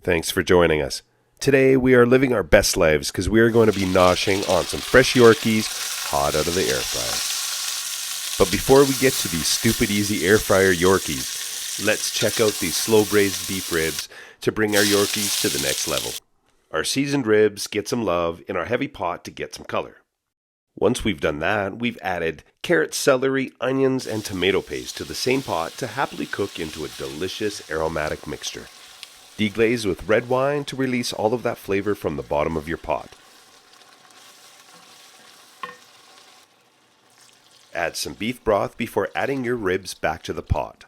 Thanks for joining us. Today we are living our best lives because we are going to be noshing on some fresh Yorkies hot out of the air fryer. But before we get to these stupid easy air fryer Yorkies, let's check out these slow braised beef ribs to bring our Yorkies to the next level. Our seasoned ribs get some love in our heavy pot to get some color. Once we've done that, we've added carrot, celery, onions, and tomato paste to the same pot to happily cook into a delicious aromatic mixture. Deglaze with red wine to release all of that flavor from the bottom of your pot. Add some beef broth before adding your ribs back to the pot.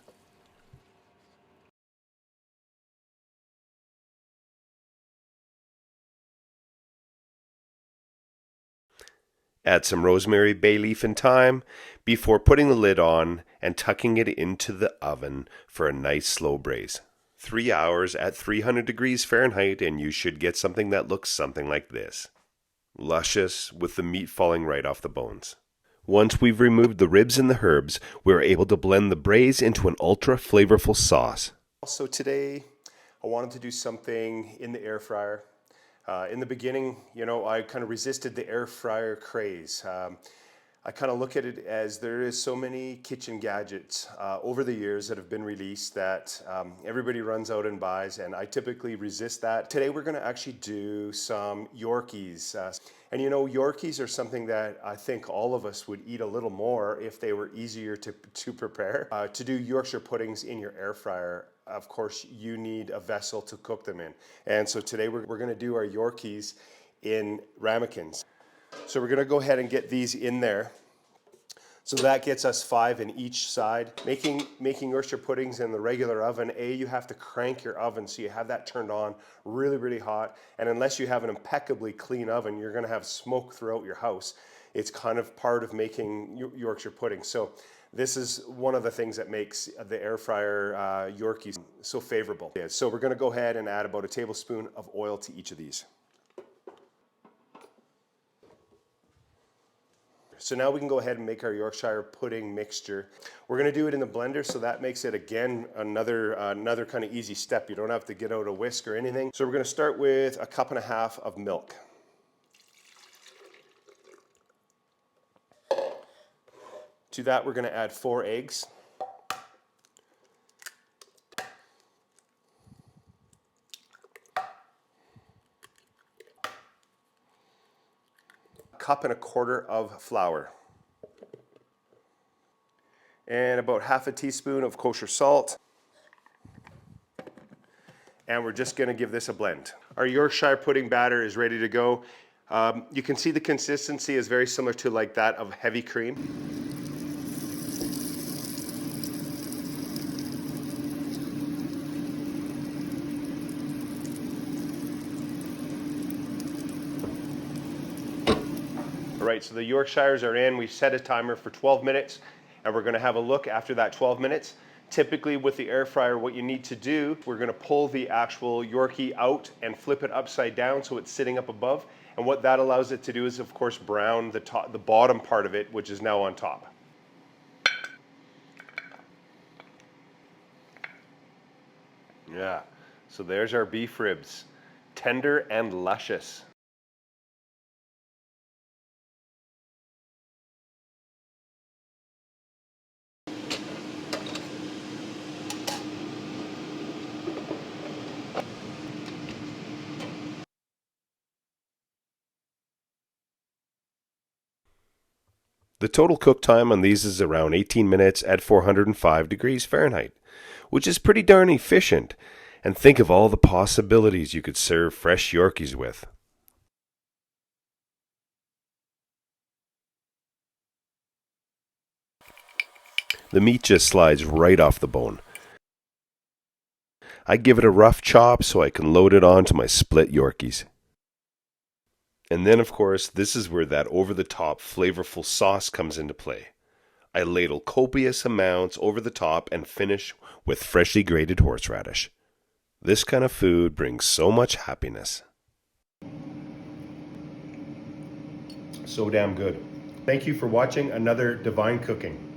Add some rosemary, bay leaf, and thyme before putting the lid on and tucking it into the oven for a nice slow braise. 3 hours at 300 degrees Fahrenheit and you should get something that looks something like this. Luscious with the meat falling right off the bones. Once we've removed the ribs and the herbs, we're able to blend the braise into an ultra flavorful sauce. So today I wanted to do something in the air fryer. In the beginning, I kind of resisted the air fryer craze. I kind of look at it as there is so many kitchen gadgets over the years that have been released that everybody runs out and buys, and I typically resist that. Today we're going to actually do some Yorkies. And Yorkies are something that I think all of us would eat a little more if they were easier to prepare. To do Yorkshire puddings in your air fryer, of course, you need a vessel to cook them in. And so today we're going to do our Yorkies in ramekins. So we're going to go ahead and get these in there. So that gets us 5 in each side. Making Yorkshire puddings in the regular oven, you have to crank your oven so you have that turned on really, really hot. And unless you have an impeccably clean oven, you're going to have smoke throughout your house. It's kind of part of making Yorkshire pudding. So this is one of the things that makes the air fryer Yorkies so favorable. So we're going to go ahead and add about a tablespoon of oil to each of these. So now we can go ahead and make our Yorkshire pudding mixture. We're going to do it in the blender, so that makes it, again, another kind of easy step. You don't have to get out a whisk or anything. So we're going to start with 1.5 cups of milk. To that, we're going to add 4 eggs. Cup and a quarter of flour, and about 1/2 teaspoon of kosher salt, and we're just going to give this a blend. Our Yorkshire pudding batter is ready to go. You can see the consistency is very similar to like that of heavy cream. All right, so the Yorkshires are in. We set a timer for 12 minutes, and we're going to have a look after that 12 minutes. Typically with the air fryer, what you need to do, we're going to pull the actual Yorkie out and flip it upside down so it's sitting up above. And what that allows it to do is, of course, brown the bottom part of it, which is now on top. Yeah, so there's our beef ribs, tender and luscious. The total cook time on these is around 18 minutes at 405 degrees Fahrenheit, which is pretty darn efficient. And think of all the possibilities you could serve fresh Yorkies with. The meat just slides right off the bone. I give it a rough chop so I can load it onto my split Yorkies. And then, of course, this is where that over-the-top flavorful sauce comes into play. I ladle copious amounts over the top and finish with freshly grated horseradish. This kind of food brings so much happiness. So damn good. Thank you for watching another Divine Cooking.